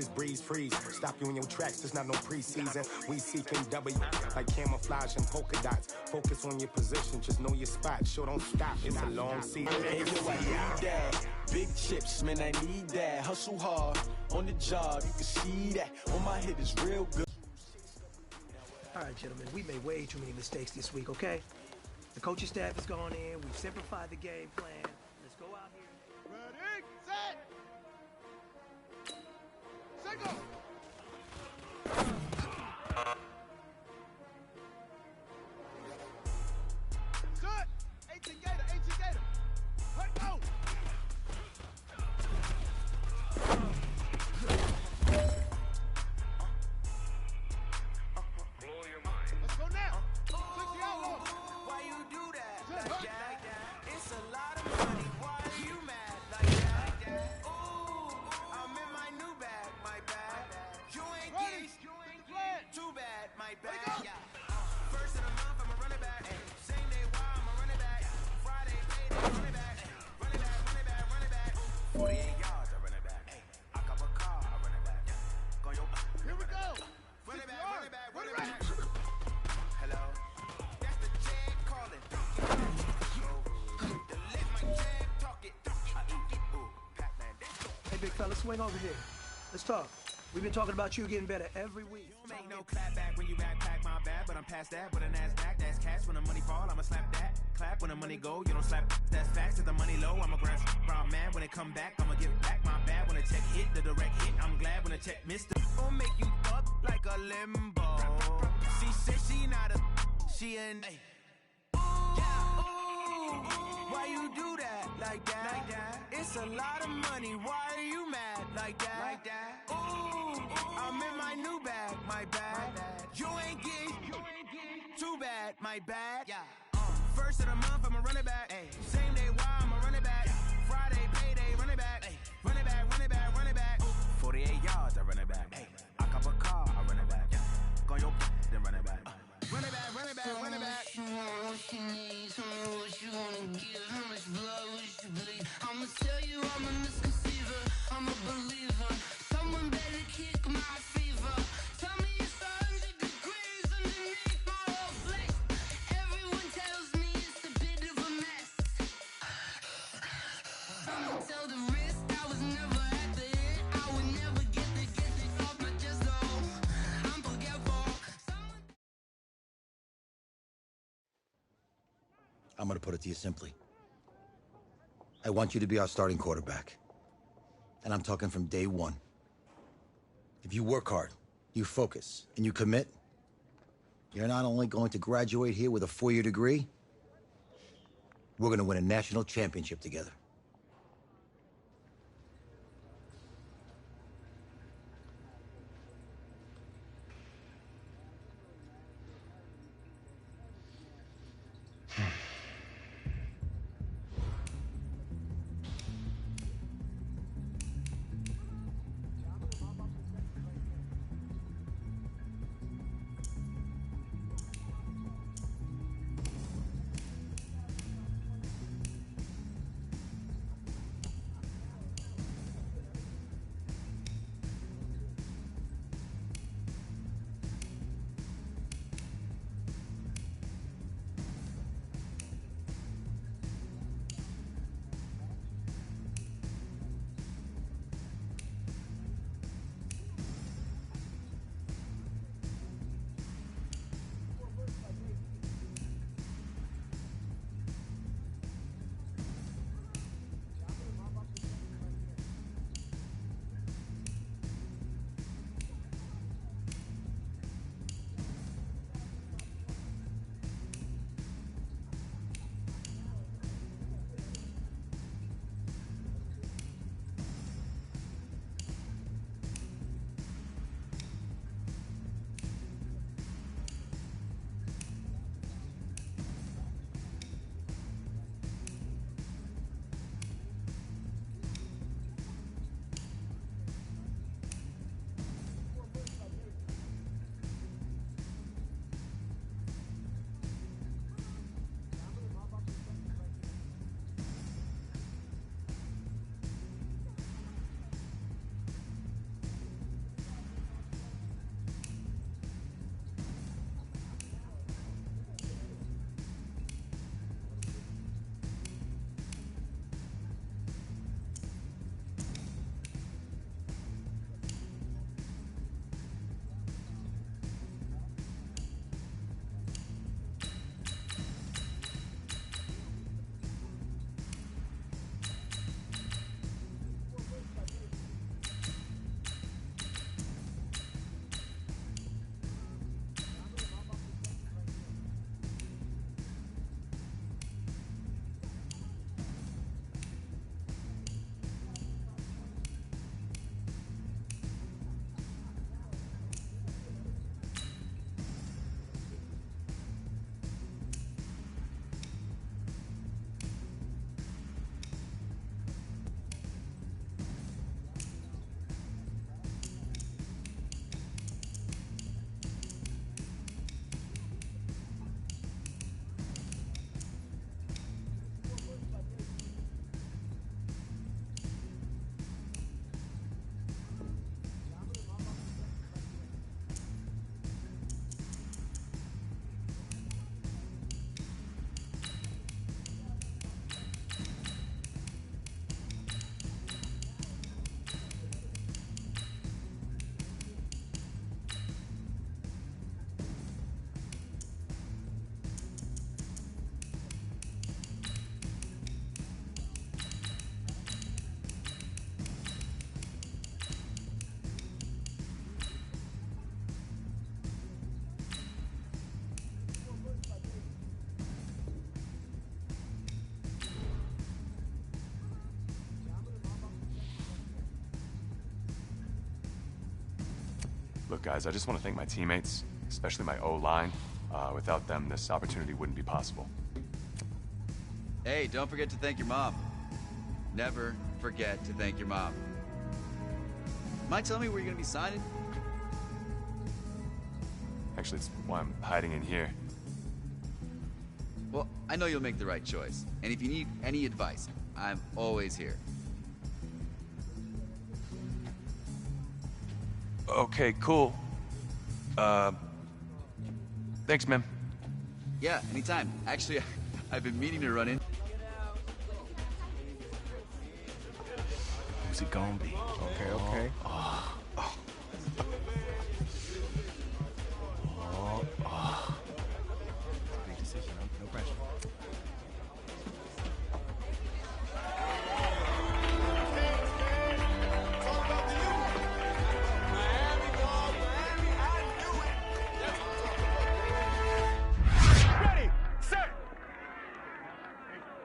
this breeze freeze. Stop you in your tracks, there's not no preseason. We seeking W like camouflage and polka dots. Focus on your position, just know your spot. Sure, don't stop, it's a long season. Hey, yo, I need that. Big chips, man, I need that. Hustle hard on the job, you can see that. On my head is real good. All right, gentlemen, we made way too many mistakes this week, okay? The coaching staff has gone in. We've simplified the game plan. Let's go out here. Ready, set, single. Good. 18 Gator, 18 Gator. Let go. Blow your mind. Let's go now. 60 outlaw. Why you do that? Like that? It's a lot of money. Why are you mad? Like that? Ooh, I'm in my new bag, my bag. You ain't Ready. get too bad, my bag. Go. Yeah. First of the month, I'm a running back. Same day, why I'm a running back. Friday, payday, running back. Running back, running back, running back. 48 yards, I run it back. I cop a car, I run it back. Go yo. Here we go. Run it 60 back, yards. run it back, run it Ready, back. Hello? That's the jag calling. The let my jag talk it. I eat it. Ooh, Pac-Man. Hey, big fella, swing over here. Let's talk. We've been talking about you getting better every week. Don't make no clap back when you backpack my bad, but I'm past that with a NASDAQ. That's cash when the money fall, I'ma slap that. Clap when the money go, you don't slap. That's facts. If the money low, I'm a grand brown man. When it come back, I'ma give back my bad. When the check hit, the direct hit, I'm glad when the check missed it. Gon' make you up like a limbo. She said she not a, she an. Why you do that? Like that? It's a lot of money. Why are you mad? Like that? Ooh, I'm in my new bag, my bag. You ain't get too bad, my bad. Yeah. First of the month, I'ma run it back. Same day, why I'ma run it back. Friday, payday, run it back. Run it back, run it back, run it back. 48 yards, I run it back. I cop a car, I run it back. Go your then run it back. Run it back, run it back, run it back. What you want, what you need, tell me what you wanna give, how much blood would you bleed? I'ma tell you I'm a misconceiver, I'm a believer. Someone better kick my fever. Tell me it's 100 degrees underneath my whole flesh. Everyone tells me it's a bit of a mess. I'ma tell the risk I was never at the end. I would never get it off my chest though. I'm forgetful. I'm going to put it to you simply. I want you to be our starting quarterback. And I'm talking from day one. If you work hard, you focus, and you commit, you're not only going to graduate here with a 4-year degree, we're going to win a national championship together. Look, guys, I just want to thank my teammates, especially my O-line. Without them, this opportunity wouldn't be possible. Hey, don't forget to thank your mom. Never forget to thank your mom. Mind telling me where you're gonna be signing? Actually, it's why I'm hiding in here. Well, I know you'll make the right choice. And if you need any advice, I'm always here. Okay, cool. Thanks, man. Yeah, anytime. Actually, I've been meaning to run in. Who's it gonna be? Okay. Big decision. No pressure. Ready, set.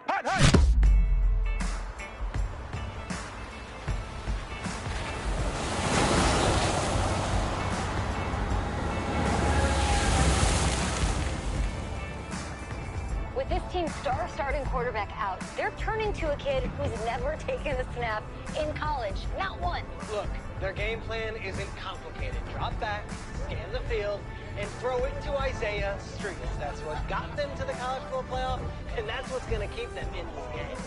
Hot, hot. With this team's star starting quarterback out, they're turning to a kid who's never taken a snap in college. Not one. Look, their game plan isn't complicated. Drop back, scan the field, and throw it to Isaiah Streets. That's what got them to the college football playoff, and that's what's going to keep them in this game.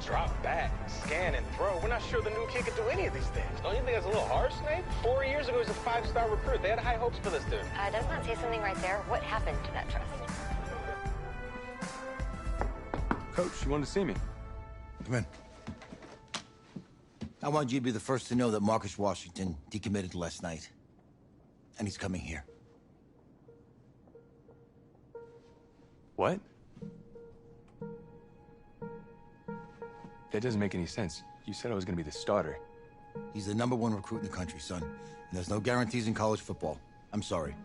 Drop back, scan, and throw. We're not sure the new kid can do any of these things. Don't you think that's a little harsh, Nate? 4 years ago, he was a 5-star recruit. They had high hopes for this dude. Does not say something right there. What happened to that trust? Coach, you wanted to see me? Come in. I want you to be the first to know that Marcus Washington decommitted last night. And he's coming here. What? That doesn't make any sense. You said I was gonna be the starter. He's the #1 recruit in the country, son. And there's no guarantees in college football. I'm sorry.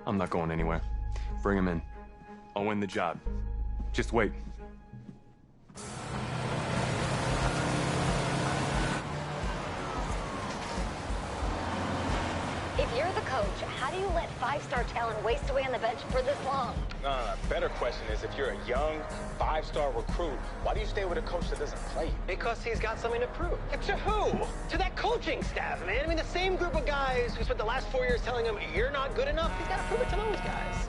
I'm not going anywhere. Bring him in. I'll win the job. Just wait. If you're the coach, how do you let 5-star talent waste away on the bench for this long? No. Better question is, if you're a young 5-star recruit, why do you stay with a coach that doesn't play? Because he's got something to prove. To who? To that coaching staff, man. I mean, the same group of guys who spent the last 4 years telling him, you're not good enough. He's got to prove it to those guys.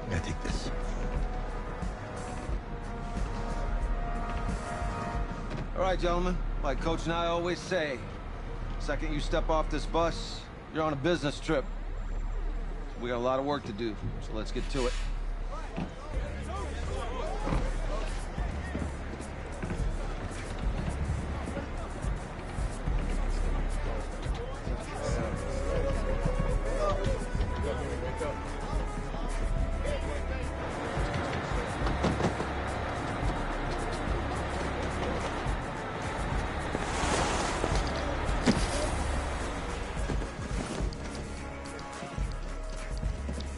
I gotta take this. All right, gentlemen. Like Coach and I always say, second you step off this bus, you're on a business trip. We got a lot of work to do, so let's get to it.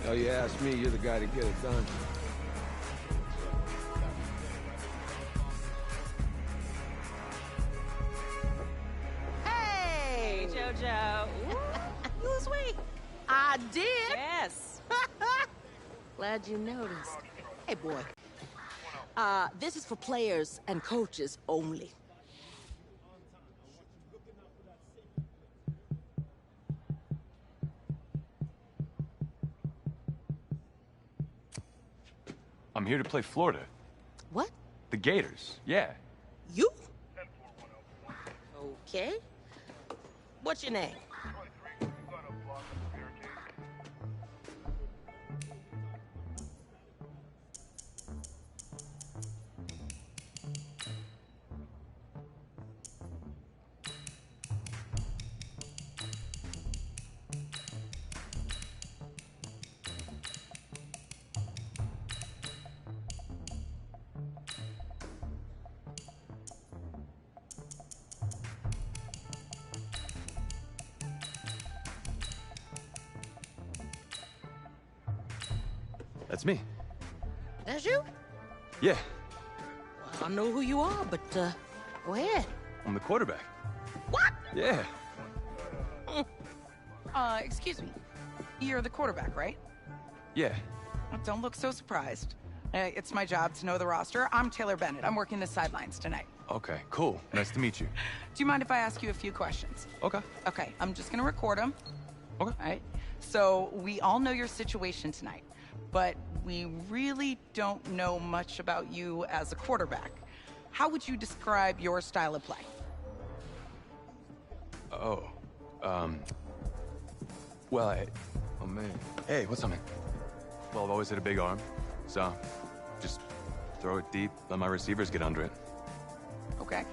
Hell, you ask me, you're the guy to get it done. Hey, JoJo. You was sweet. I did. Yes. Glad you noticed. Hey, boy. This is for players and coaches only. I'm here to play Florida. What? The Gators, yeah. You? Okay. What's your name? That's me. That's you? Yeah, Well, I don't know who you are, but go ahead. I'm the quarterback. What? Yeah. Excuse me. You're the quarterback, right? Yeah. Don't look so surprised. It's my job to know the roster. I'm Taylor Bennett. I'm working the sidelines tonight. Okay, cool. Nice to meet you. Do you mind if I ask you a few questions? Okay. Okay, I'm just gonna record them. Okay. All right. So we all know your situation tonight, but we really don't know much about you as a quarterback. How would you describe your style of play? Oh. Well, oh man. Hey, what's up, man? Well, I've always had a big arm, so just throw it deep, let my receivers get under it. Okay.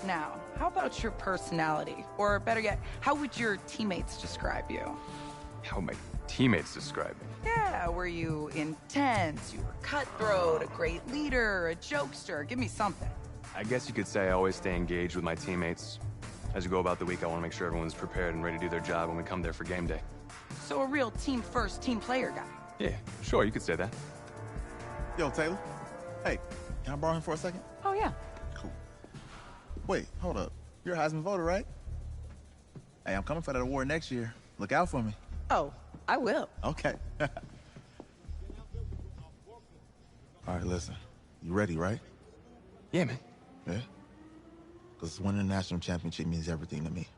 Now, how about your personality? Or better yet, how would your teammates describe you? How would my teammates describe me? Yeah, were you intense? You were cutthroat, a great leader, a jokester? Give me something. I guess you could say I always stay engaged with my teammates. As we go about the week, I want to make sure everyone's prepared and ready to do their job when we come there for game day. So a real team-first, team-player guy. Yeah, sure, you could say that. Yo, Taylor. Hey, can I borrow him for a second? Oh, yeah. Cool. Wait, hold up. You're a Heisman voter, right? Hey, I'm coming for that award next year. Look out for me. Oh, I will. Okay. All right, listen. You ready, right? Yeah, man. Yeah? Because winning the national championship means everything to me.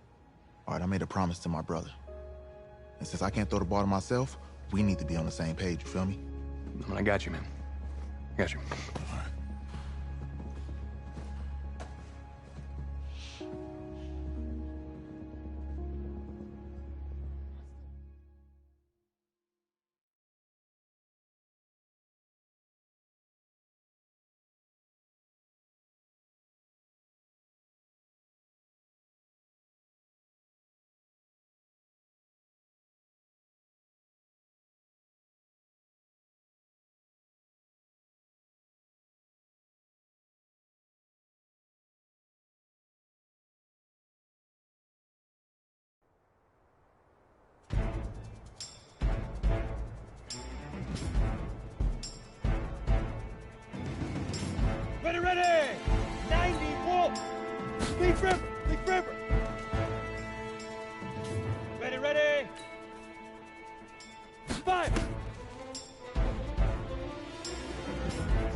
All right, I made a promise to my brother. And since I can't throw the ball to myself, we need to be on the same page, you feel me? I got you, man. I got you. All right. Ready! 90 full! Leaf River! Ready! 5!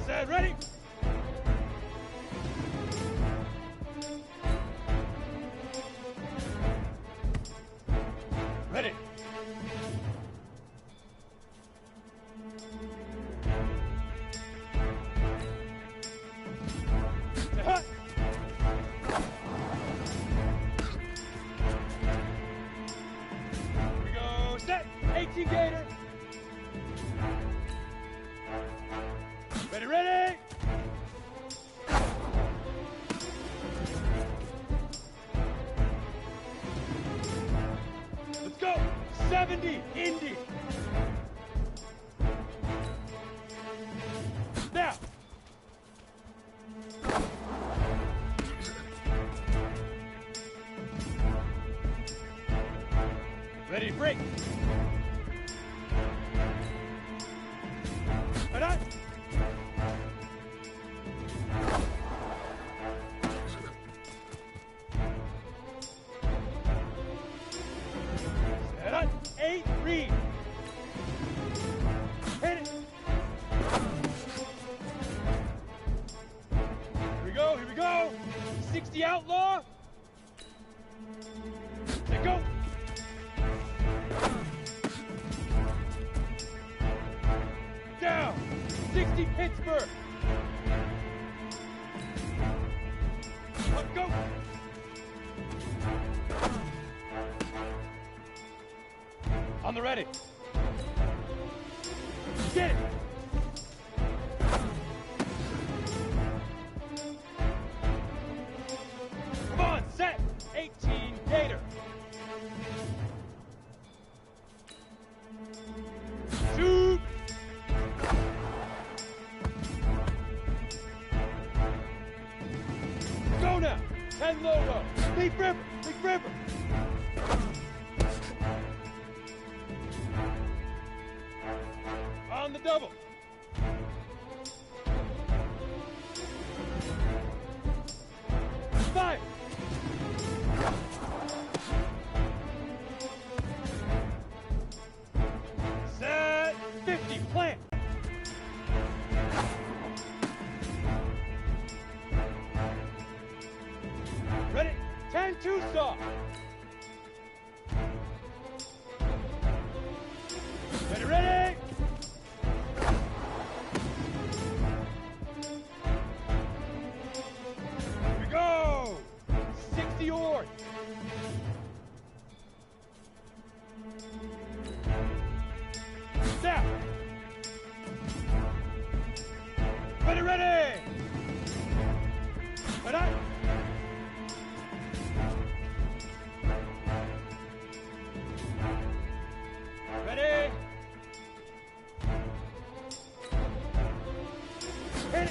Set, ready! Ready! Hut! Here we go, set! 18 Gator! Ready! Let's go! 70, Indy! Now! Ready, break! Right on! Set on! 8, read! Hit it! Here we go! 60 outlaw! Let go! Down! 60 Pittsburgh! Let's go! On the ready! Get it! Come on, set! 18 Gator! Shoot! Go now! 10 logo! Leaf River! On the double! Five! and two stop. Ready, ready. Here we go. 60 yards. Step. Ready, ready. Ready. Ready. Hit it.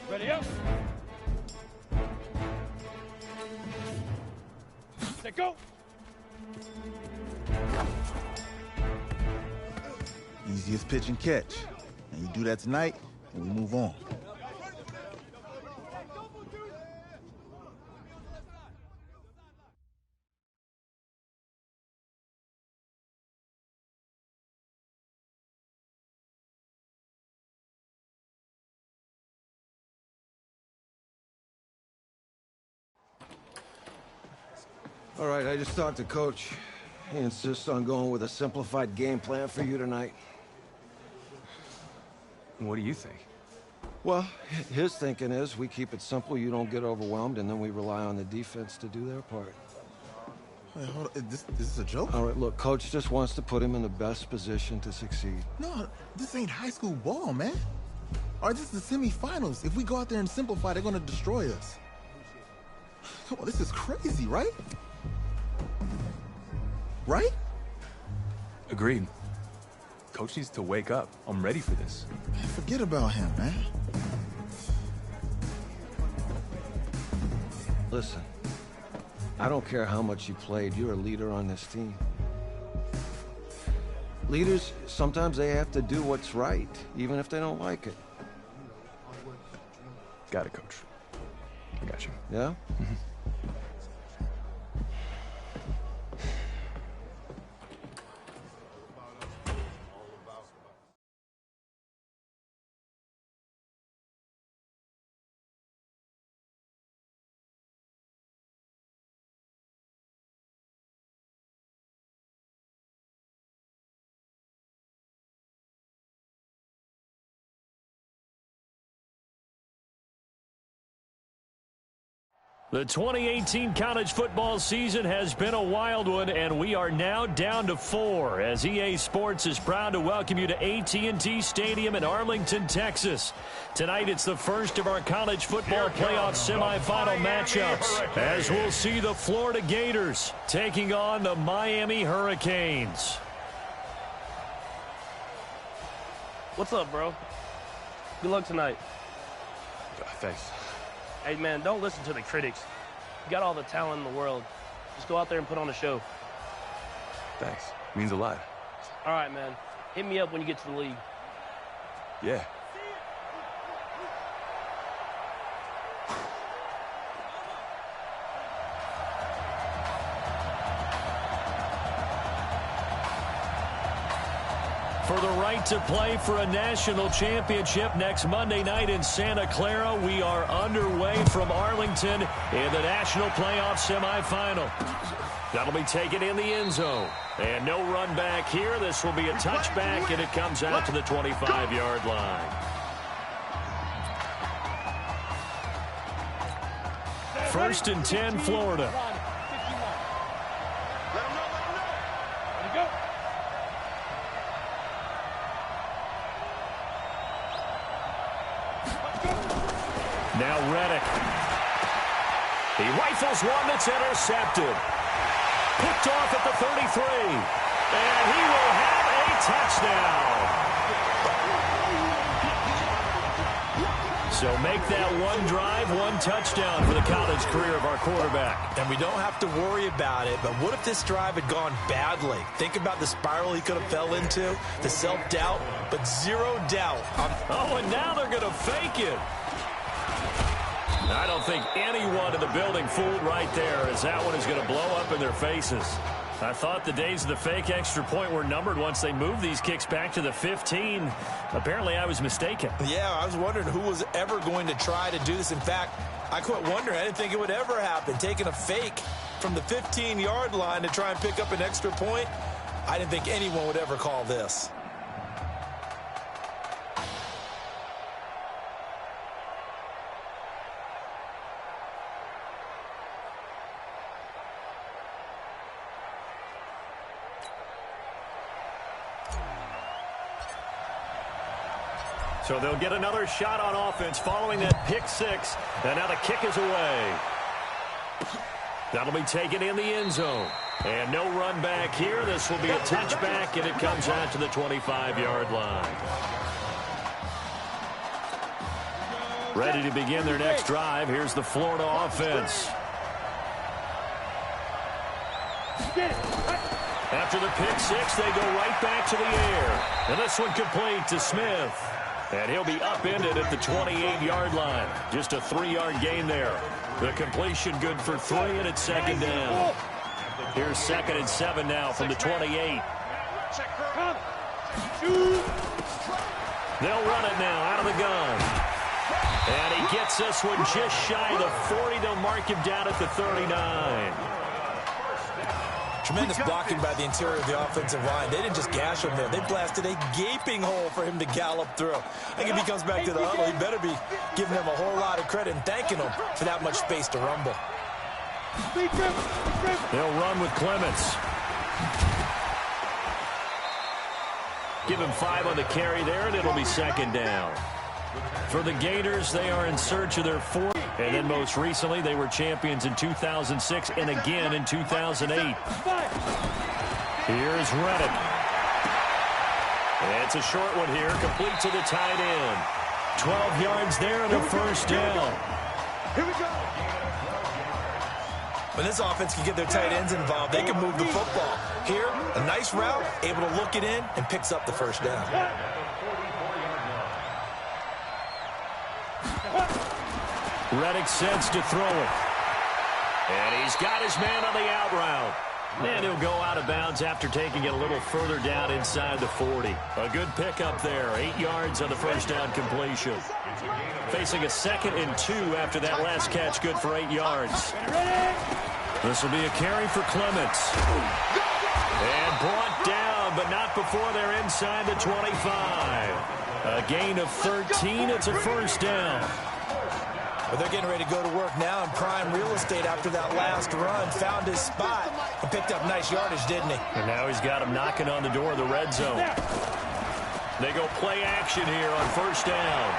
Ready up. Set go. Easiest pitch and catch. And you do that tonight, and we move on. All right, I just talked to Coach. He insists on going with a simplified game plan for you tonight. What do you think? Well, his thinking is we keep it simple, you don't get overwhelmed, and then we rely on the defense to do their part. Wait, hold on. This is a joke? All right, look, Coach just wants to put him in the best position to succeed. No, this ain't high school ball, man. All right, this is the semifinals. If we go out there and simplify, they're going to destroy us. Come on, this is crazy, right? Right? Agreed. Coach needs to wake up. I'm ready for this. Man, forget about him, man. Listen, I don't care how much you played, you're a leader on this team. Leaders, sometimes they have to do what's right, even if they don't like it. Got it, Coach. I got you. Yeah? Mm-hmm. The 2018 college football season has been a wild one, and we are now down to 4 as EA Sports is proud to welcome you to AT&T Stadium in Arlington, Texas. Tonight, it's the first of our college football playoff semifinal matchups, as we'll see the Florida Gators taking on the Miami Hurricanes. What's up, bro? Good luck tonight. Thanks. Hey, man, don't listen to the critics. You got all the talent in the world. Just go out there and put on a show. Thanks. Means a lot. All right, man. Hit me up when you get to the league. Yeah. For the right to play for a national championship next Monday night in Santa Clara, we are underway from Arlington in the national playoff semifinal. That'll be taken in the end zone. And no run back here. This will be a touchback, and it comes out to the 25-yard line. First and 10, Florida. Now Reddick. He rifles one that's intercepted. Picked off at the 33. And he will have a touchdown. So make that one drive, one touchdown for the college career of our quarterback. And we don't have to worry about it, but what if this drive had gone badly? Think about the spiral he could have fell into, the self-doubt, but zero doubt. Oh, and now they're going to fake it. I don't think anyone in the building fooled right there, as that one is going to blow up in their faces. I thought the days of the fake extra point were numbered once they moved these kicks back to the 15. Apparently, I was mistaken. Yeah, I was wondering who was ever going to try to do this. In fact, I quit wondering. I didn't think it would ever happen. Taking a fake from the 15-yard line to try and pick up an extra point, I didn't think anyone would ever call this. So they'll get another shot on offense following that pick six. And now the kick is away. That'll be taken in the end zone. And no run back here. This will be a touchback, and it comes out to the 25-yard line. Ready to begin their next drive. Here's the Florida offense. After the pick six, they go right back to the air. And this one complete to Smith. And he'll be upended at the 28-yard line. Just a 3-yard gain there. The completion good for 3, and it's second down. Here's 2nd and 7 now from the 28. They'll run it now out of the gun. And he gets this one just shy of the 40. They'll mark him down at the 39. Tremendous blocking by the interior of the offensive line. They didn't just gash him there. They blasted a gaping hole for him to gallop through. I think if he comes back to the huddle, he better be giving them a whole lot of credit and thanking them for that much space to rumble. They'll run with Clements. Give him 5 on the carry there, and it'll be second down. For the Gators, they are in search of their 4th. And then most recently, they were champions in 2006 and again in 2008. Here's Reddick. It's a short one here, complete to the tight end. 12 yards there and a first down. Here we go. When this offense can get their tight ends involved, they can move the football. Here, a nice route, able to look it in, and picks up the first down. Reddick sets to throw it. And he's got his man on the out route. And he'll go out of bounds after taking it a little further down inside the 40. A good pickup there. 8 yards on the first down completion. Facing a 2nd and 2 after that last catch, good for 8 yards. This will be a carry for Clements. And brought down, but not before they're inside the 25. A gain of 13. It's a first down. But they're getting ready to go to work now in prime real estate after that last run. Found his spot and picked up nice yardage, didn't he? And now he's got him knocking on the door of the red zone. They go play action here on first down.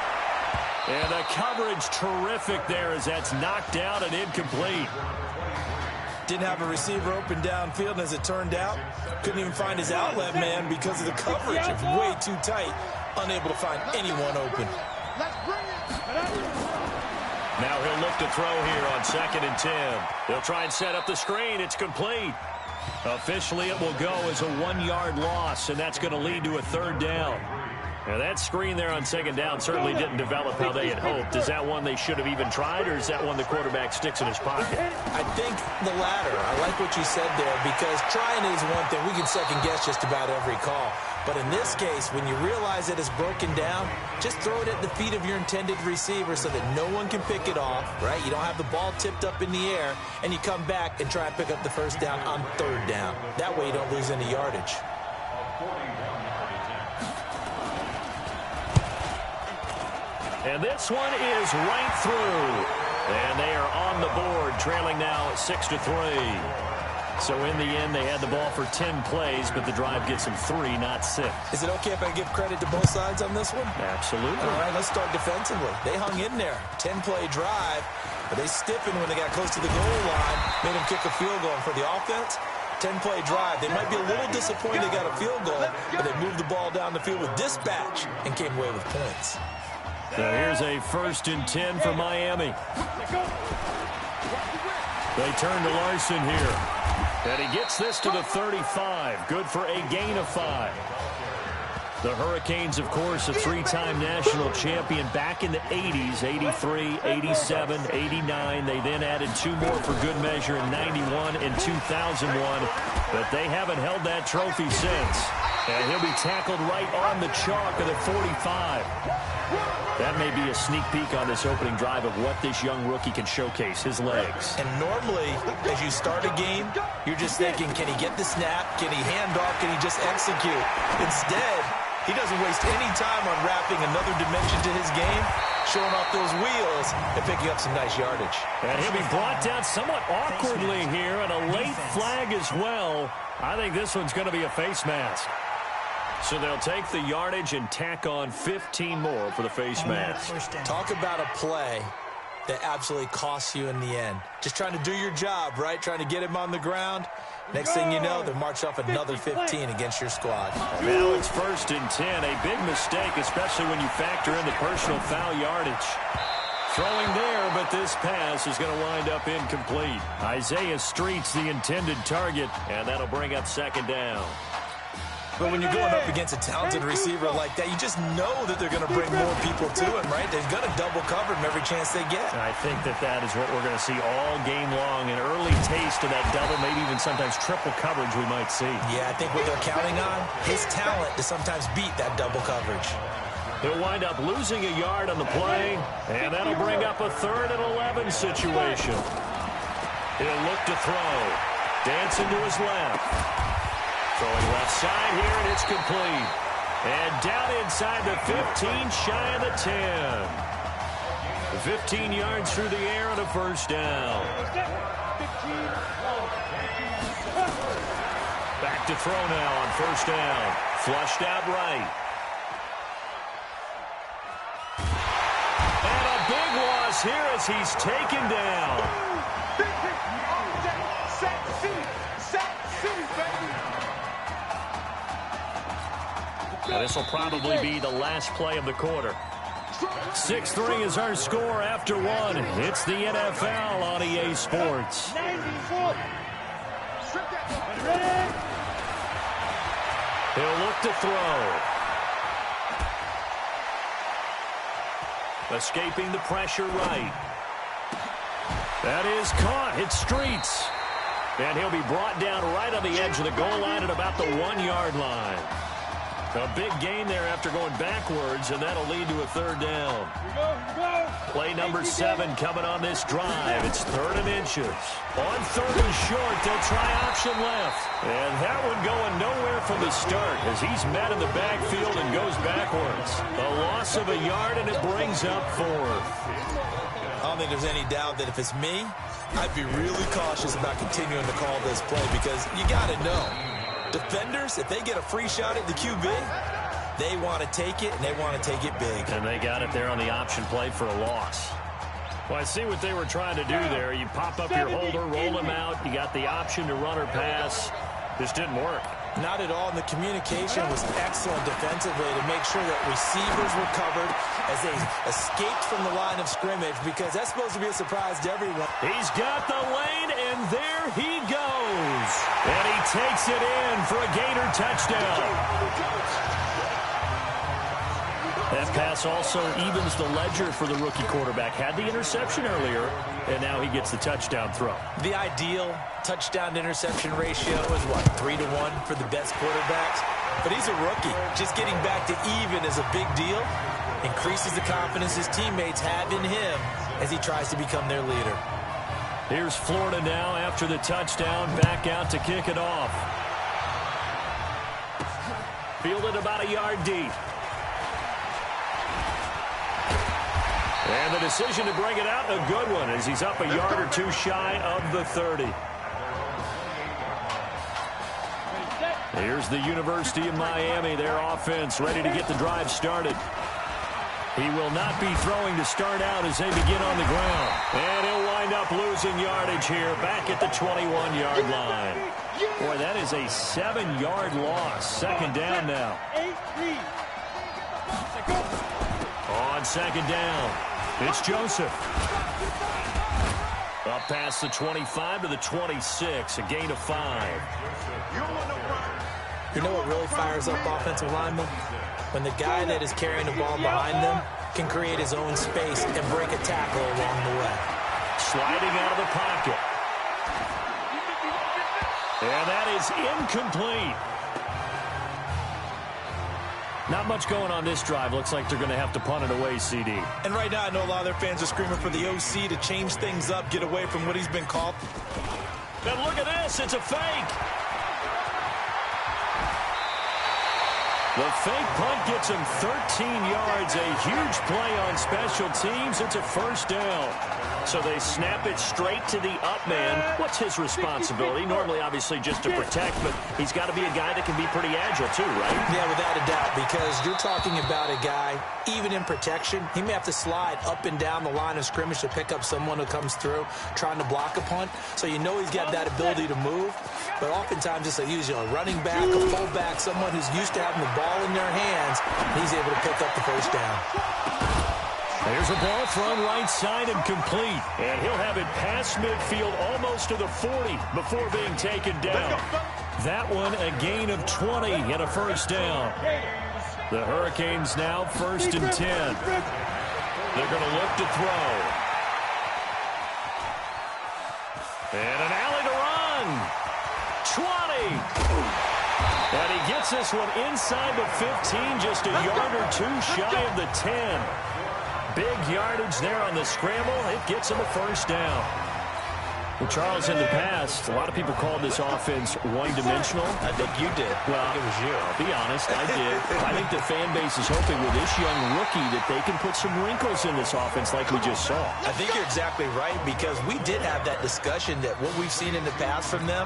And the coverage terrific there as that's knocked out and incomplete. Didn't have a receiver open downfield, and as it turned out, couldn't even find his outlet man because of the coverage. It's way too tight, unable to find anyone open. Now he'll look to throw here on 2nd and 10. They'll try and set up the screen. It's complete. Officially, it will go as a 1-yard loss, and that's going to lead to a third down. Now, that screen there on second down certainly didn't develop how they had hoped. Is that one they should have even tried, or is that one the quarterback sticks in his pocket? I think the latter. I like what you said there, because trying is one thing. We can second-guess just about every call. But in this case, when you realize it is broken down, just throw it at the feet of your intended receiver so that no one can pick it off, right? You don't have the ball tipped up in the air, and you come back and try and pick up the first down on third down. That way you don't lose any yardage. And this one is right through. And they are on the board, trailing now 6-3. So in the end, they had the ball for 10 plays, but the drive gets them 3, not 6. Is it okay if I give credit to both sides on this one? Absolutely. All right, let's start defensively. They hung in there. 10-play drive, but they stiffened when they got close to the goal line, made them kick a field goal. And for the offense, 10-play drive. They might be a little disappointed they got a field goal, but they moved the ball down the field with dispatch and came away with points. So here's a 1st and 10 for Miami. They turn to Larson here. And he gets this to the 35. Good for a gain of 5. The Hurricanes, of course, a three-time national champion back in the 80s, 83, 87, 89. They then added two more for good measure in 91 and 2001, but they haven't held that trophy since. And he'll be tackled right on the chalk of the 45. That may be a sneak peek on this opening drive of what this young rookie can showcase, his legs. And normally, as you start a game, you're just thinking, can he get the snap? Can he hand off? Can he just execute? Instead, he doesn't waste any time on wrapping another dimension to his game, showing off those wheels and picking up some nice yardage. And he'll be brought down somewhat awkwardly here, and a late flag as well. I think this one's going to be a face mask. So they'll take the yardage and tack on 15 more for the face mask. Talk about a play that absolutely costs you in the end. Just trying to do your job, right? Trying to get him on the ground. Next thing you know, they'll march off another 15 against your squad. Now it's 1st and 10. A big mistake, especially when you factor in the personal foul yardage. Throwing there, but this pass is going to wind up incomplete. Isaiah Street's the intended target, and that'll bring up 2nd down. But when you're going up against a talented receiver like that, you just know that they're going to bring more people to him, right? They're going to double cover him every chance they get. I think that is what we're going to see all game long. An early taste of that double, maybe even sometimes triple coverage we might see. Yeah, I think what they're counting on, his talent to sometimes beat that double coverage. He'll wind up losing a yard on the play, and that'll bring up a 3rd and 11 situation. He'll look to throw. Dancing to his left. Throwing left side here, and it's complete. And down inside the 15, shy of the 10. 15 yards through the air on a 1st down. Back to throw now on 1st down. Flushed out right. And a big loss here as he's taken down. Now this will probably be the last play of the quarter. 6-3 is our score after 1. It's the NFL on EA Sports. He'll look to throw. Escaping the pressure right. That is caught. It's Streets. And he'll be brought down right on the edge of the goal line at about the 1-yard line. A big gain there after going backwards, and that'll lead to a 3rd down. Play number 7 coming on this drive. It's 3rd and inches. On 3rd and short, they'll try option left. And that one going nowhere from the start as he's met in the backfield and goes backwards. A loss of a yard, and it brings up 4th. I don't think there's any doubt that if it's me, I'd be really cautious about continuing to call this play because you got to know. Defenders, if they get a free shot at the QB, they want to take it, and they want to take it big. And they got it there on the option play for a loss. Well, I see what they were trying to do there. You pop up your holder, roll him out. You got the option to run or pass. This didn't work. Not at all, and the communication was excellent defensively to make sure that receivers were covered as they escaped from the line of scrimmage because that's supposed to be a surprise to everyone. He's got the lane, and there he goes. And he takes it in for a Gator touchdown. That pass also evens the ledger for the rookie quarterback. Had the interception earlier, and now he gets the touchdown throw. The ideal touchdown-to-interception ratio is, what, 3-1 for the best quarterbacks? But he's a rookie. Just getting back to even is a big deal. Increases the confidence his teammates have in him as he tries to become their leader. Here's Florida now after the touchdown, back out to kick it off. Fielded about a yard deep. And the decision to bring it out, a good one, as he's up a yard or two shy of the 30. Here's the University of Miami, their offense ready to get the drive started. He will not be throwing to start out as they begin on the ground. And he'll wind up losing yardage here back at the 21-yard line. Boy, that is a 7-yard loss. 2nd down now. On 2nd down, it's Joseph. Up past the 25 to the 26, a gain of 5. You know what really fires up offensive linemen? When the guy that is carrying the ball behind them can create his own space and break a tackle along the way. Sliding out of the pocket. And that is incomplete. Not much going on this drive. Looks like they're going to have to punt it away, CD. And right now, I know a lot of their fans are screaming for the OC to change things up, get away from what he's been called. And look at this. It's a fake. The fake punt gets him 13 yards. A huge play on special teams. It's a first down. So they snap it straight to the up man. What's his responsibility? Normally, obviously, just to protect, but he's got to be a guy that can be pretty agile, too, right? Yeah, without a doubt, because you're talking about a guy, even in protection, he may have to slide up and down the line of scrimmage to pick up someone who comes through trying to block a punt. So you know he's got that ability to move. But oftentimes, it's usually a running back, a fullback, someone who's used to having the ball in their hands, and he's able to pick up the first down. There's a ball thrown right side and complete. And he'll have it past midfield almost to the 40 before being taken down. That one a gain of 20 and a first down. The Hurricanes now 1st and 10. They're going to look to throw. And an alley to run. 20. And he gets this one inside the 15, just a yard or two shy of the 10. Big yardage there on the scramble. It gets him a first down. Well, Charles, in the past, a lot of people called this offense one-dimensional. I think you did. Well, it was you. I'll be honest, I did. I think the fan base is hoping with this young rookie that they can put some wrinkles in this offense like we just saw. I think you're exactly right, because we did have that discussion that what we've seen in the past from them,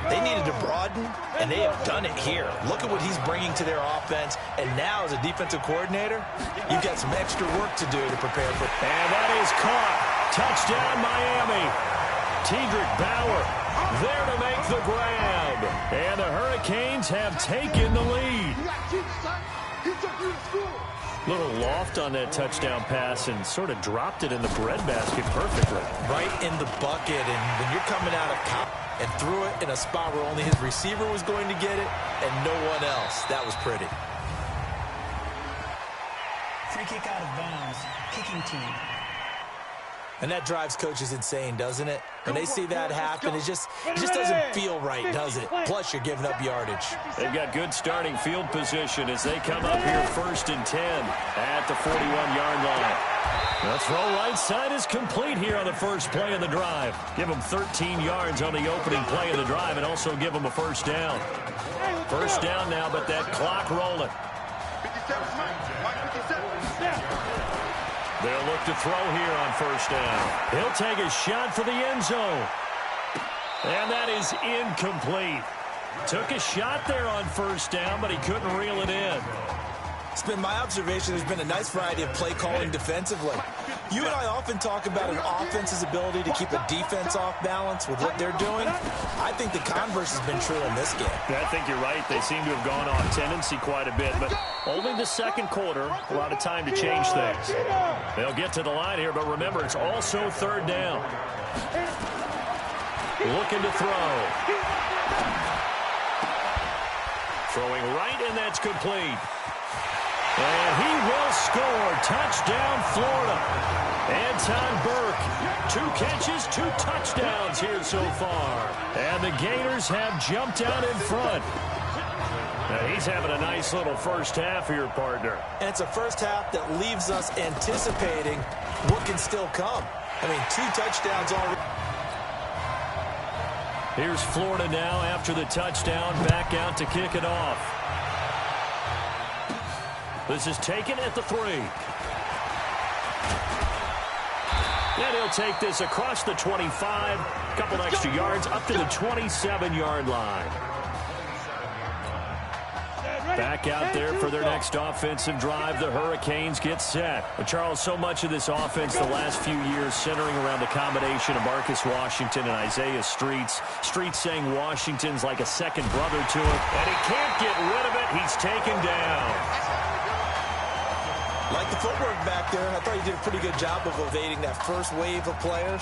they needed to broaden, and they have done it here. Look at what he's bringing to their offense, and now as a defensive coordinator, you've got some extra work to do to prepare for. And that is caught. Touchdown, Miami. Tedrick Bauer there to make the grab. And the Hurricanes have taken the lead. Little loft on that touchdown pass and sort of dropped it in the breadbasket perfectly. Right in the bucket, and when you're coming out of and threw it in a spot where only his receiver was going to get it and no one else. That was pretty. Free kick out of bounds. Kicking team. And that drives coaches insane, doesn't it? When they see that happen, it just doesn't feel right, does it? Plus, you're giving up yardage. They've got good starting field position as they come up here 1st and 10 at the 41-yard line. The throw right side is complete here on the first play of the drive. Give them 13 yards on the opening play of the drive and also give them a first down. First down now, but that clock rolling. They'll look to throw here on first down. He'll take a shot for the end zone. And that is incomplete. Took a shot there on first down, but he couldn't reel it in. It's been my observation there's been a nice variety of play calling defensively. You and I often talk about an offense's ability to keep a defense off balance with what they're doing. I think the converse has been true in this game. Yeah, I think you're right. They seem to have gone off tendency quite a bit, but only the second quarter, a lot of time to change things. They'll get to the line here, but remember, it's also third down. Looking to throw. Throwing right, and that's complete. And he will score. Touchdown, Florida. Anton Burke, 2 catches, 2 touchdowns here so far. And the Gators have jumped out in front. Now he's having a nice little first half here, partner. And it's a first half that leaves us anticipating what can still come. I mean, 2 touchdowns already. Here's Florida now after the touchdown, back out to kick it off. This is taken at the 3. And he'll take this across the 25. A couple extra yards up to the 27-yard line. Back out there for their next offensive drive. The Hurricanes get set. But Charles, so much of this offense the last few years centering around the combination of Marcus Washington and Isaiah Streets. Streets saying Washington's like a second brother to him. And he can't get rid of it. He's taken down. Like the footwork back there, I thought he did a pretty good job of evading that first wave of players.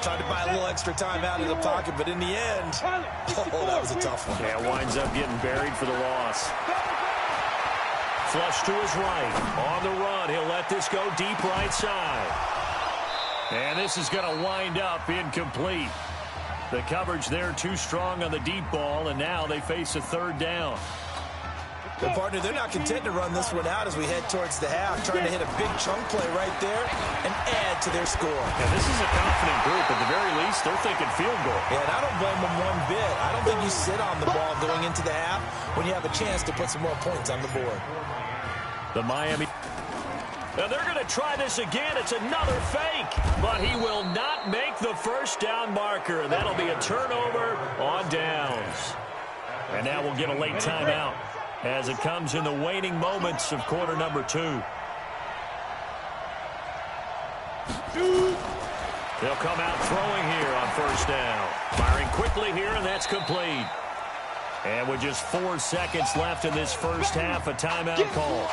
tried to buy a little extra time out of the pocket, but in the end, oh, that was a tough one. Yeah, winds up getting buried for the loss. Flush to his right. On the run, he'll let this go deep right side. And this is going to wind up incomplete. The coverage there too strong on the deep ball, and now they face a third down. Well, partner, they're not content to run this one out as we head towards the half, trying to hit a big chunk play right there and add to their score. And this is a confident group. At the very least, they're thinking field goal. Yeah, and I don't blame them one bit. I don't think you sit on the ball going into the half when you have a chance to put some more points on the board. The Miami... Now they're going to try this again. It's another fake, but he will not make the first down marker, and that'll be a turnover on downs. And now we'll get a late timeout as it comes in the waning moments of quarter number 2. They'll come out throwing here on first down. Firing quickly here, and that's complete. And with just 4 seconds left in this first half, a timeout call.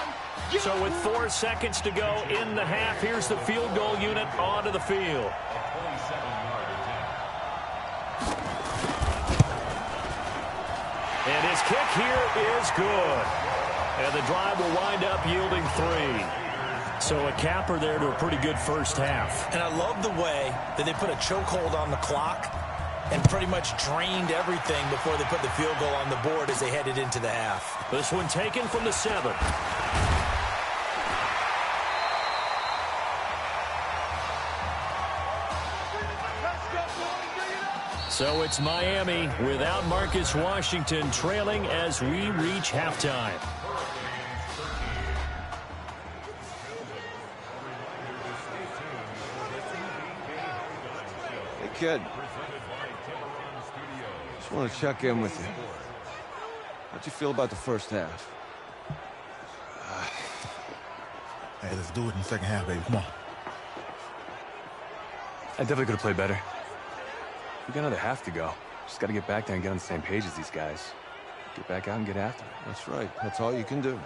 So with 4 seconds to go in the half, here's the field goal unit onto the field. And his kick here is good. And the drive will wind up yielding 3. So a capper there to a pretty good first half. And I love the way that they put a chokehold on the clock and pretty much drained everything before they put the field goal on the board as they headed into the half. This one taken from the 7. So it's Miami without Marcus Washington trailing as we reach halftime. Hey, kid. Just want to check in with you. How'd you feel about the first half? Hey, let's do it in the second half, baby. Come on. I definitely could have played better. We got another half to go. Just got to get back there and get on the same page as these guys. Get back out and get after it. That's right. That's all you can do.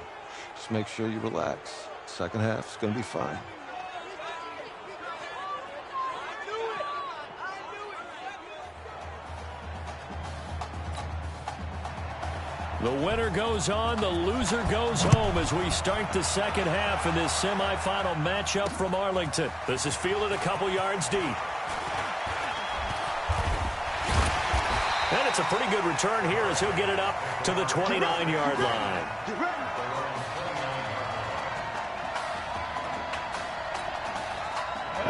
Just make sure you relax. Second half's going to be fine. The winner goes on, the loser goes home as we start the second half in this semifinal matchup from Arlington. This is fielded a couple yards deep. And it's a pretty good return here as he'll get it up to the 29-yard line.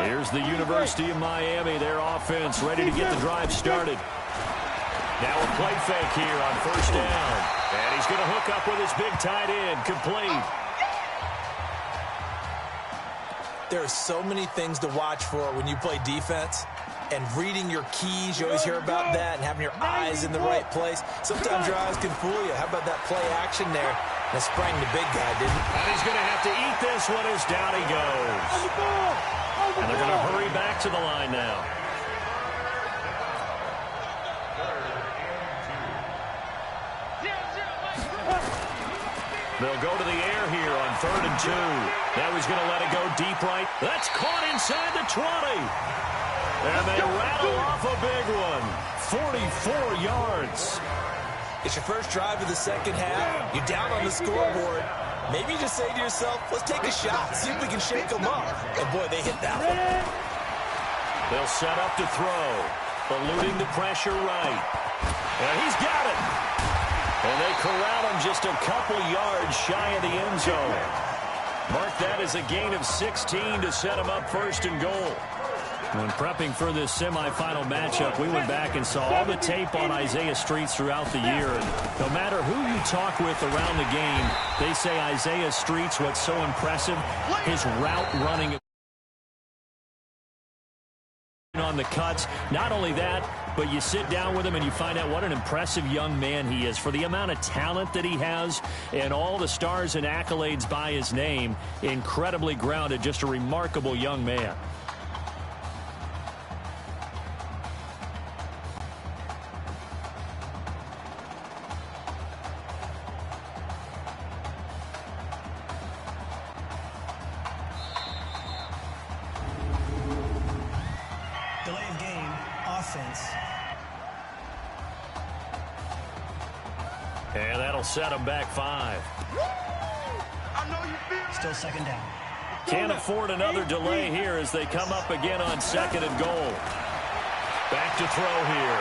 Here's the University of Miami, their offense ready to get the drive started. Now a play fake here on first down. And he's going to hook up with his big tight end, complete. There are so many things to watch for when you play defense. And reading your keys, you always hear about that, and having your eyes in the right place. Sometimes your eyes can fool you. How about that play action there? That sprang the big guy, didn't it? And he's going to have to eat this one as down he goes. And they're going to hurry back to the line now. They'll go to the air here on 3rd and 2. Now he's going to let it go deep right. That's caught inside the 20. And they rattle off a big one. 44 yards. It's your first drive of the second half. You're down on the scoreboard. Maybe you just say to yourself, let's take a shot, see if we can shake them up. And boy, they hit that one. They'll set up to throw. Eluding the pressure right. And he's got it. And they corral him just a couple yards shy of the end zone. Mark that as a gain of 16 to set him up 1st and goal. When prepping for this semifinal matchup, we went back and saw all the tape on Isaiah Streets throughout the year. And no matter who you talk with around the game, they say Isaiah Streets, what's so impressive, his route running on the cuts. Not only that, but you sit down with him and you find out what an impressive young man he is for the amount of talent that he has and all the stars and accolades by his name. Incredibly grounded, just a remarkable young man. Delay of game And that'll set them back 5. Still second down. Can't afford another delay here as they come up again on 2nd and goal. Back to throw here.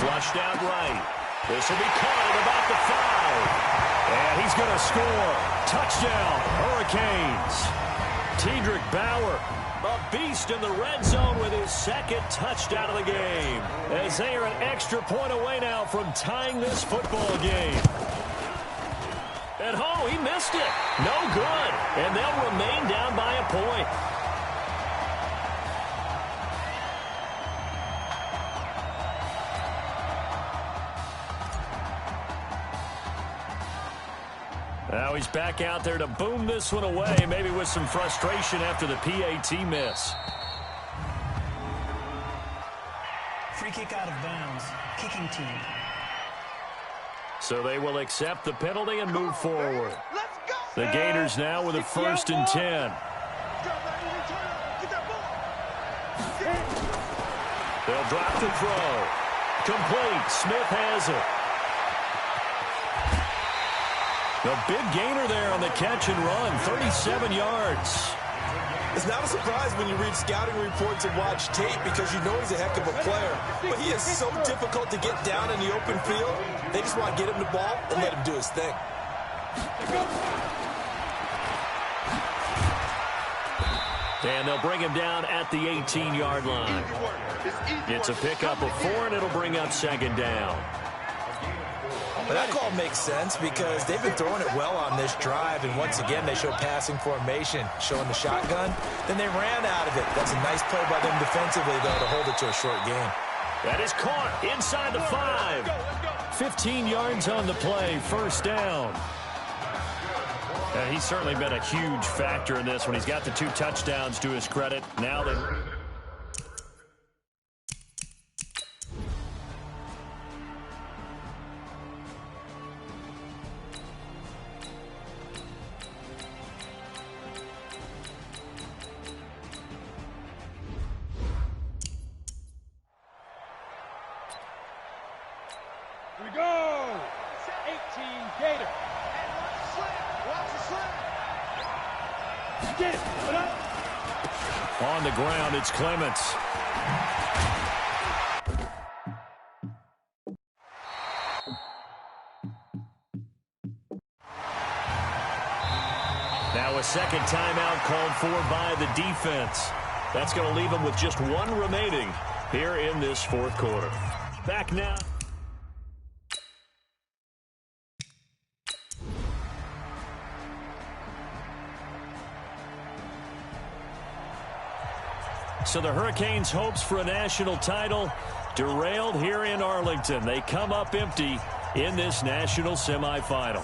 Flushed out right. This will be caught at about the 5. And he's going to score. Touchdown, Hurricanes. Tedrick Bauer, a beast in the red zone with his 2nd touchdown of the game. As they are an extra point away now from tying this football game. And oh, he missed it. No good. And they'll remain down by a point. Now he's back out there to boom this one away, maybe with some frustration after the PAT miss. Free kick out of bounds. Kicking team. So they will accept the penalty and move forward. The Gators now with a 1st and 10. They'll drop the throw. Complete. Smith has it. The big gainer there on the catch and run, 37 yards. It's not a surprise when you read scouting reports and watch tape because you know he's a heck of a player. But he is so difficult to get down in the open field. They just want to get him the ball and let him do his thing. And they'll bring him down at the 18-yard line. It's a pickup of 4, and it'll bring up 2nd down. But that call makes sense because they've been throwing it well on this drive, and once again they show passing formation, showing the shotgun. Then they ran out of it. That's a nice play by them defensively, though, to hold it to a short game. That is caught inside the 5. 15 yards on the play, 1st down. He's certainly been a huge factor in this when he's got the 2 touchdowns to his credit. Now they... Here we go. 18 Gator. Watch the slip. Get it. Put up. On the ground, it's Clements. Now a 2nd timeout called for by the defense. That's going to leave them with just 1 remaining here in this 4th quarter. Back now. So the Hurricanes' hopes for a national title derailed here in Arlington. They come up empty in this national semifinal.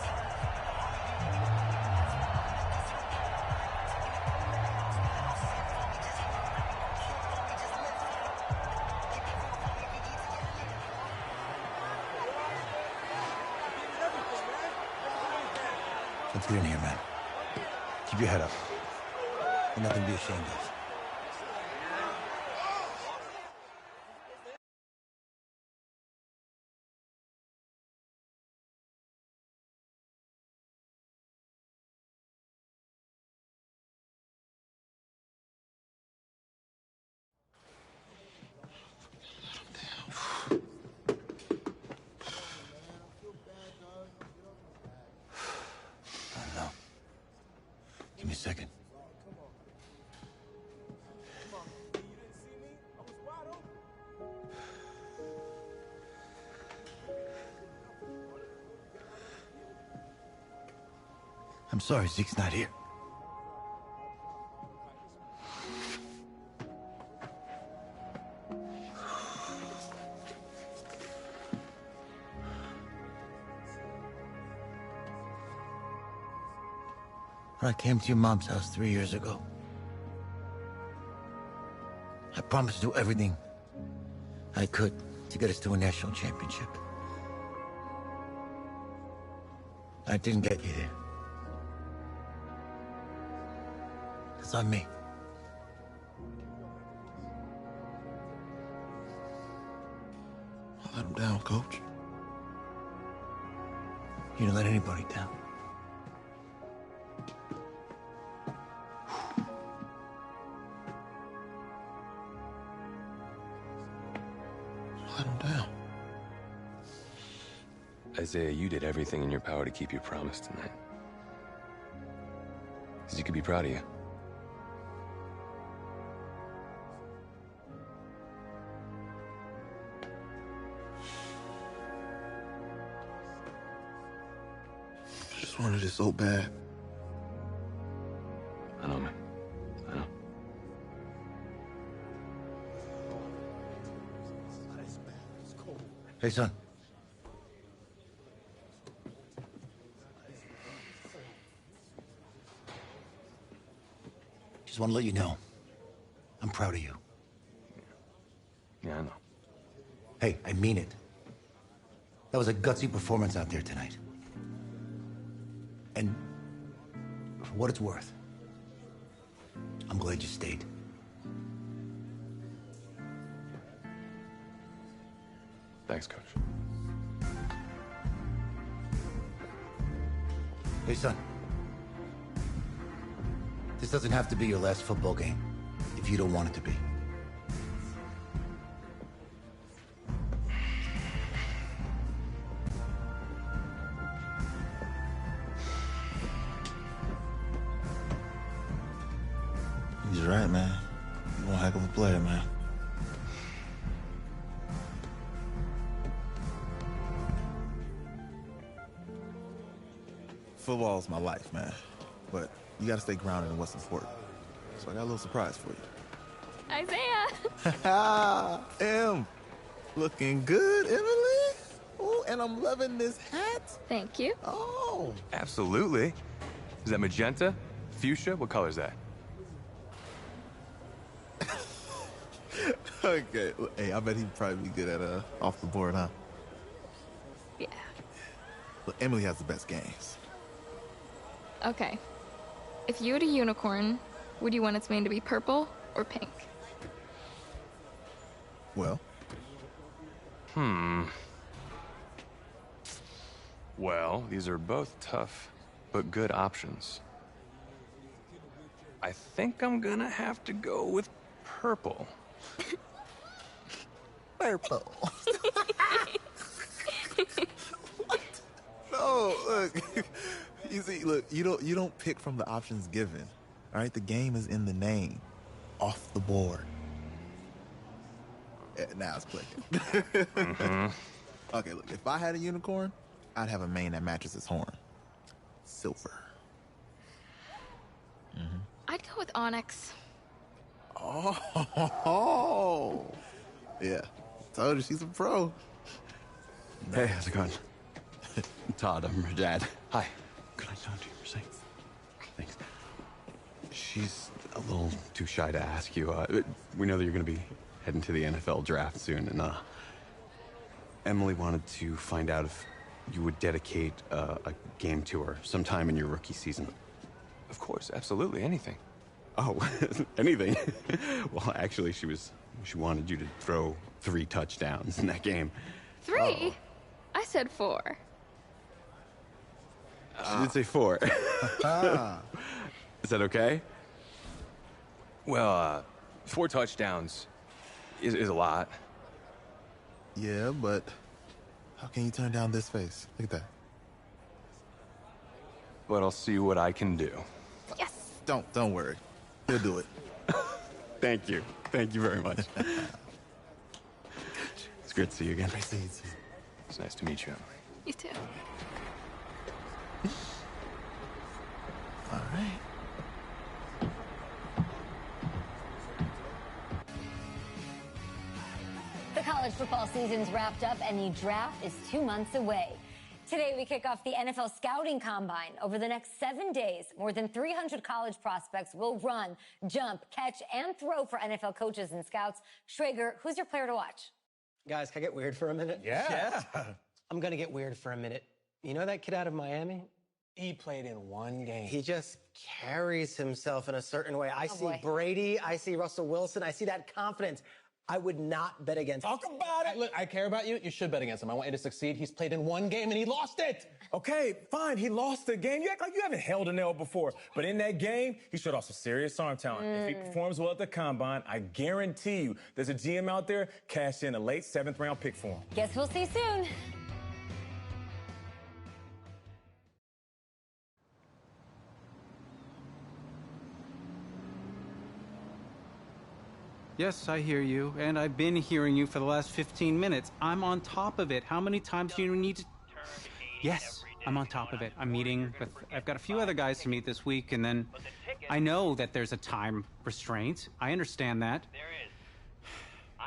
Let's get in here, man. Keep your head up. And nothing to be ashamed of. Give me a second. I'm sorry Zeke's not here. When I came to your mom's house 3 years ago, I promised to do everything I could to get us to a national championship. I didn't get you there. It's on me. I let him down, Coach. You didn't let anybody down. Let him down. Isaiah, you did everything in your power to keep your promise tonight. Because you could be proud of you. I just wanted it so bad. I know, man. I know. Hey, son. Just want to let you know, I'm proud of you. Yeah, I know. Hey, I mean it. That was a gutsy performance out there tonight. And for what it's worth, I'm glad you stayed. Thanks, Coach. Hey, son. This doesn't have to be your last football game if you don't want it to be. He's right, man. You're one heck of a player, man. Football is my life, man. But you gotta stay grounded in what's important. So I got a little surprise for you. Isaiah! Em, looking good, Emily. Oh, and I'm loving this hat. Thank you. Oh. Absolutely. Is that magenta? Fuchsia? What color is that? Okay. Hey, I bet he'd probably be good at off the board, huh? Yeah. Look, Emily has the best games. Okay. If you had a unicorn, would you want its mane to be purple or pink? Well? Well, these are both tough, but good options. I think I'm gonna have to go with purple. Purple. No, look. You see, look, you don't pick from the options given. All right, the game is in the name. Off the board. Yeah, now it's clicking. Okay, look, if I had a unicorn, I'd have a mane that matches its horn. Silver. I'd go with onyx. Oh. Yeah. Told you she's a pro. Hey, how's it going? Todd, I'm her dad. Hi. Could I talk to you for a second? Thanks. She's a little too shy to ask you. We know that you're going to be heading to the NFL draft soon, and Emily wanted to find out if you would dedicate a game to her sometime in your rookie season. Of course, absolutely, anything. Oh, anything? Well, actually, she wanted you to throw 3 touchdowns in that game. 3? I said 4. She did say 4. Is that okay? Well, 4 touchdowns is a lot. Yeah, but how can you turn down this face? Look at that. But I'll see what I can do. Yes. Don't worry. He'll do it. Thank you. Thank you very much. It's great to see you again. It's nice to meet you, Emily. You too. All right. The college football season's wrapped up and the draft is 2 months away. Today, we kick off the NFL Scouting Combine. Over the next 7 days, more than 300 college prospects will run, jump, catch, and throw for NFL coaches and scouts. Schrager, who's your player to watch? Guys, can I get weird for a minute? Yeah. I'm going to get weird for a minute. You know that kid out of Miami? He played in 1 game. He just carries himself in a certain way. I see boy. Brady. I see Russell Wilson. I see that confidence. I would not bet against him. Talk about it. Look, I care about you. You should bet against him. I want you to succeed. He's played in one game and he lost it. Okay, fine. He lost the game. You act like you haven't held a nail before. But in that game, he showed off some serious arm talent. If he performs well at the combine, I guarantee you there's a GM out there cash in a late 7th round pick for him. Guess we'll see soon. Yes, I hear you, and I've been hearing you for the last 15 minutes. I'm on top of it. How many times do you need to... Yes, I'm on top of it. I'm meeting with... I've got a few other guys to meet this week, and then I know that there's a time restraint. I understand that.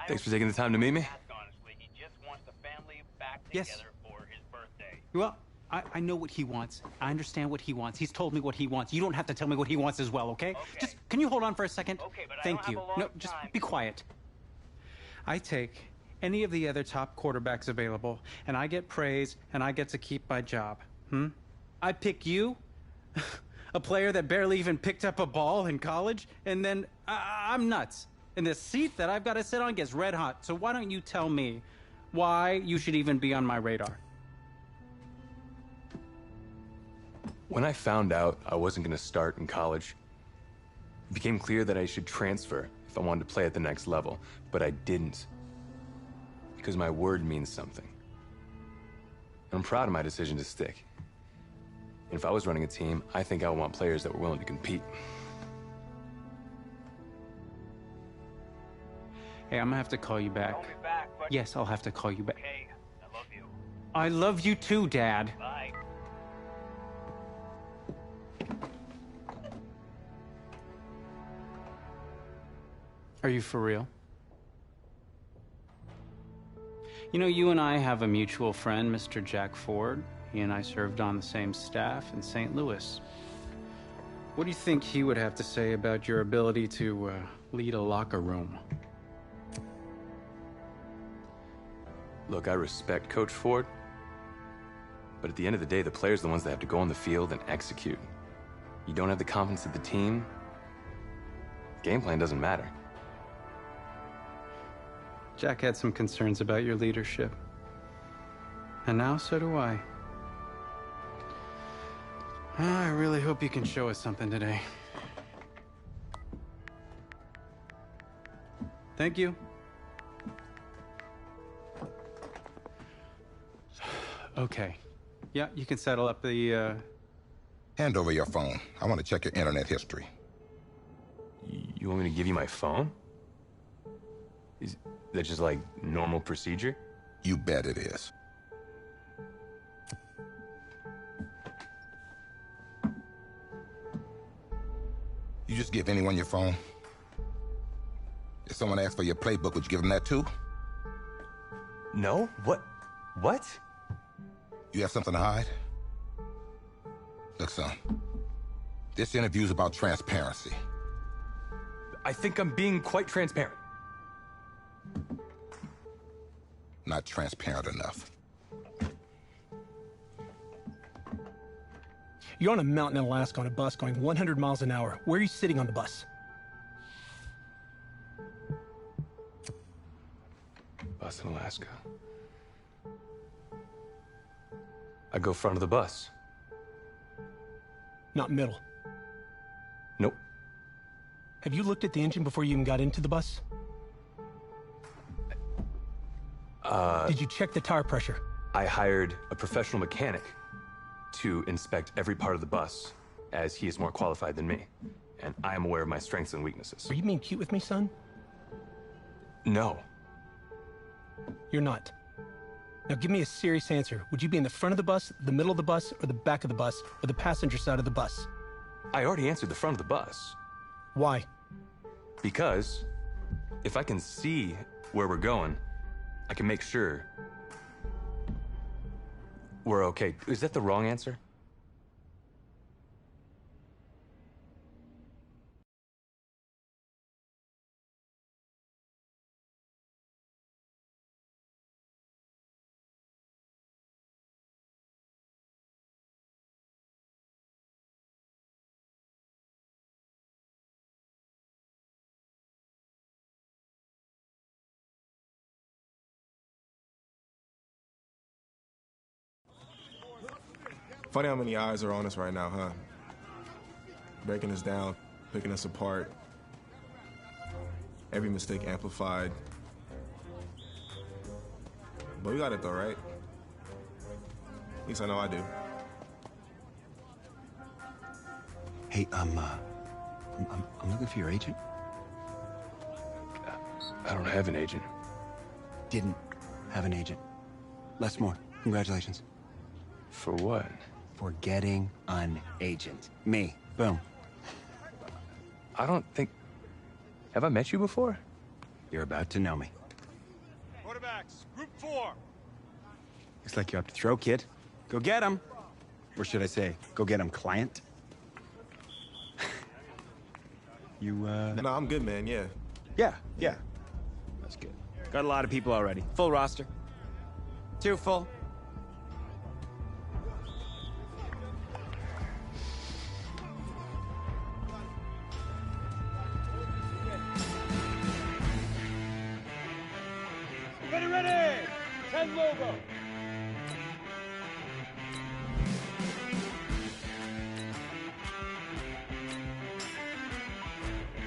Thanks for taking the time to meet me. Yes. Well, I know what he wants. I understand what he wants. He's told me what he wants. You don't have to tell me what he wants as well, okay? Just, can you hold on for a second? Okay, but Thank you. No, just be quiet. I take any of the other top quarterbacks available, and I get praise, and I get to keep my job. I pick you, a player that barely even picked up a ball in college, and then I'm nuts. And the seat that I've got to sit on gets red hot. So why don't you tell me why you should even be on my radar? When I found out I wasn't going to start in college, it became clear that I should transfer if I wanted to play at the next level. But I didn't. Because my word means something. And I'm proud of my decision to stick. And if I was running a team, I think I would want players that were willing to compete. Hey, I'm gonna have to call you back. Call me back, but... Yes, I'll have to call you back. Okay, I love you. I love you too, Dad. Bye. Are you for real? You know, you and I have a mutual friend, Mr. Jack Ford. He and I served on the same staff in St. Louis. What do you think he would have to say about your ability to lead a locker room? Look, I respect Coach Ford, but at the end of the day, the players are the ones that have to go on the field and execute. You don't have the confidence of the team, game plan doesn't matter. Jack had some concerns about your leadership. And now so do I. I really hope you can show us something today. Thank you. Okay. Yeah, you can settle up the, Hand over your phone. I want to check your internet history. You want me to give you my phone? Is that just like normal procedure? You bet it is. You just give anyone your phone? If someone asks for your playbook, would you give them that too? No? What? What? You have something to hide? Look, son. This interview's about transparency. I think I'm being quite transparent. Not transparent enough. You're on a mountain in Alaska on a bus going 100 miles an hour. Where are you sitting on the bus? Bus in Alaska. I go front of the bus. Not middle. Nope. Have you looked at the engine before you even got into the bus? Did you check the tire pressure? I hired a professional mechanic to inspect every part of the bus, as he is more qualified than me. And I am aware of my strengths and weaknesses. Are you being cute with me, son? No. You're not. Now give me a serious answer. Would you be in the front of the bus, the middle of the bus, or the back of the bus, or the passenger side of the bus? I already answered the front of the bus. Why? Because if I can see where we're going, I can make sure we're okay. Is that the wrong answer? Funny how many eyes are on us right now, huh? Breaking us down, picking us apart. Every mistake amplified. But we got it though, right? At least I know I do. Hey, I'm looking for your agent. I don't have an agent. Didn't have an agent. Les Moore, congratulations. For what? For getting an agent. Me. Boom. I don't think... Have I met you before? You're about to know me. Quarterbacks, group 4. Looks like you're up to throw, kid. Go get him. Or should I say, go get him, client. You, No, I'm good, man, yeah. Yeah. That's good. Got a lot of people already. Full roster. 2 full. Ready! 10 logo.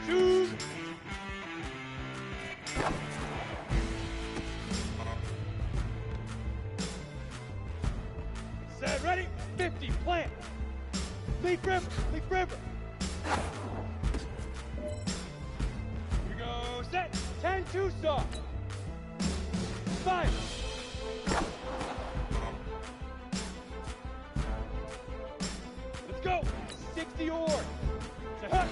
Shoot! Set, ready? 50, plant. Leaf river. Here we go, set. 10, 2 stop. 5. Let's go. 60 oars. Set, hut.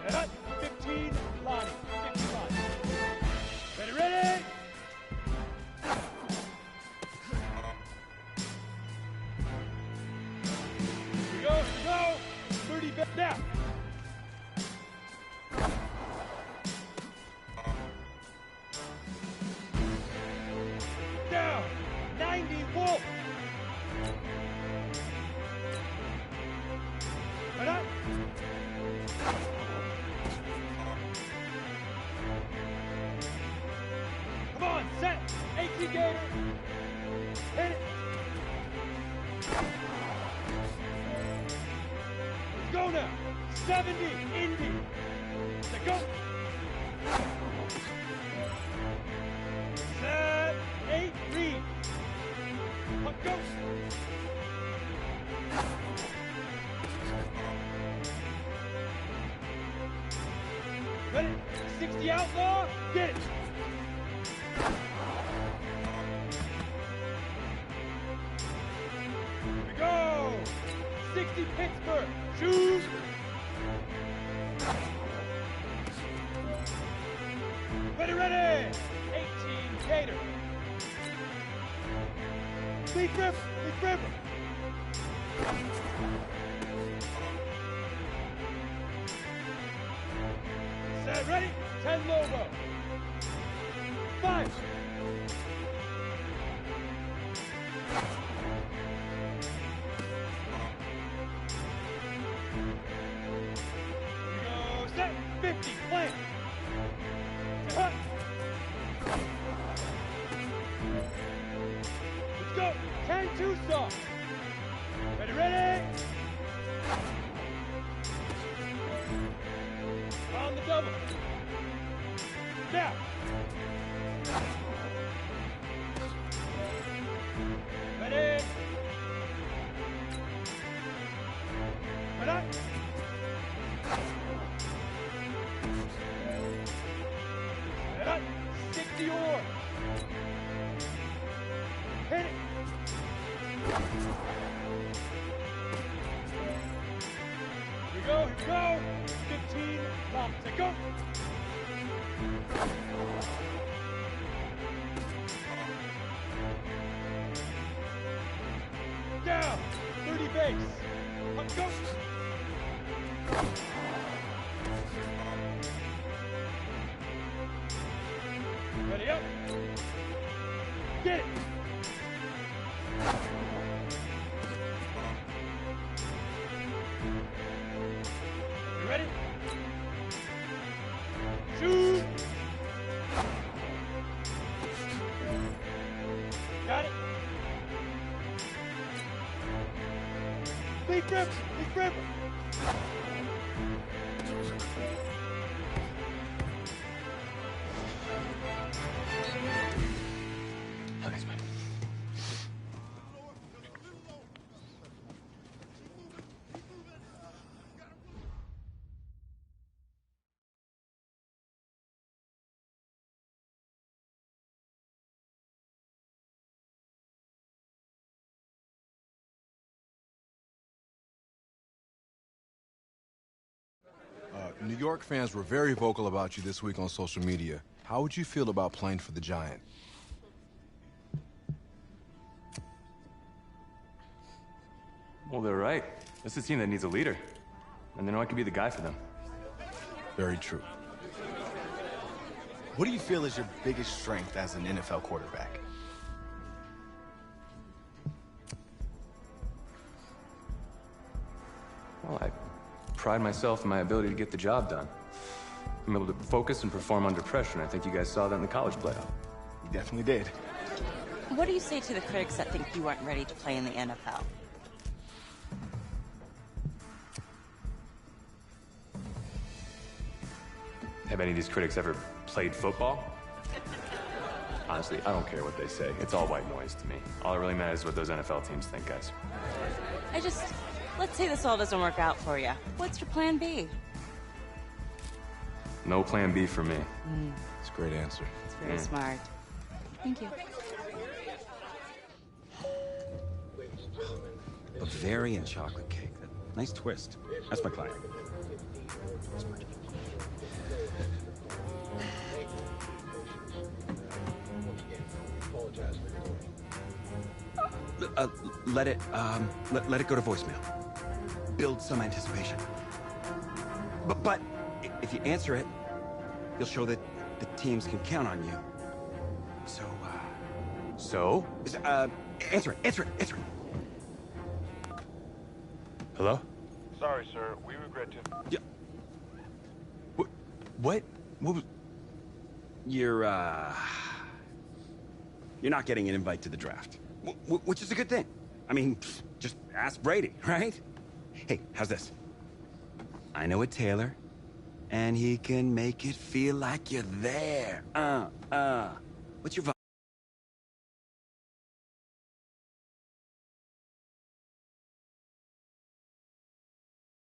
Set, hut. 15, Lonnie. 50 Lonnie. Ready? Here we go. 30 back now. Down. 90 wolf. Right up. Come on, set. 18 Gator. Hit it. Let's go now. 70 Indy. Let's go. Set. 8 Reed. Let's go. Ready? 60 outlaw. Get it. Here we go. 60 Pittsburgh. Shoes. Ready. 18 Gator. Leaf river. Set, ready? 10 Lobo. 5. Here we go, set. 50, plant. Set, hut. Let's go. 10, 2 soft. Ready? On the double. Now. Ready? Right up. Right up. 60 oar. Hit it. Here we go. 15 locks. Set, go. Down. 30 base. Let's go. Ready up. Get it. You ready? Shoot. tripping. He tripping. Thanks, man. New York fans were very vocal about you this week on social media. How would you feel about playing for the Giant? Well, they're right. This is a team that needs a leader. And they know I could be the guy for them. Very true. What do you feel is your biggest strength as an NFL quarterback? Well, I pride myself in my ability to get the job done. I'm able to focus and perform under pressure, and I think you guys saw that in the college playoff. You definitely did. What do you say to the critics that think you aren't ready to play in the NFL? Have any of these critics ever played football? Honestly, I don't care what they say. It's all white noise to me. All that really matters is what those NFL teams think, guys. Let's say this all doesn't work out for you. What's your plan B? No plan B for me. It's a great answer. It's very smart. Thank you. Bavarian chocolate cake. Nice twist. That's my client. Let it go to voicemail. Build some anticipation. But if you answer it, you'll show that the teams can count on you. So, answer it. Hello? Sorry, sir. We regret to... Yeah. What was... You're not getting an invite to the draft. Which is a good thing. I mean, just ask Brady, right? Hey, how's this? I know a tailor, and he can make it feel like you're there. What's your vibe?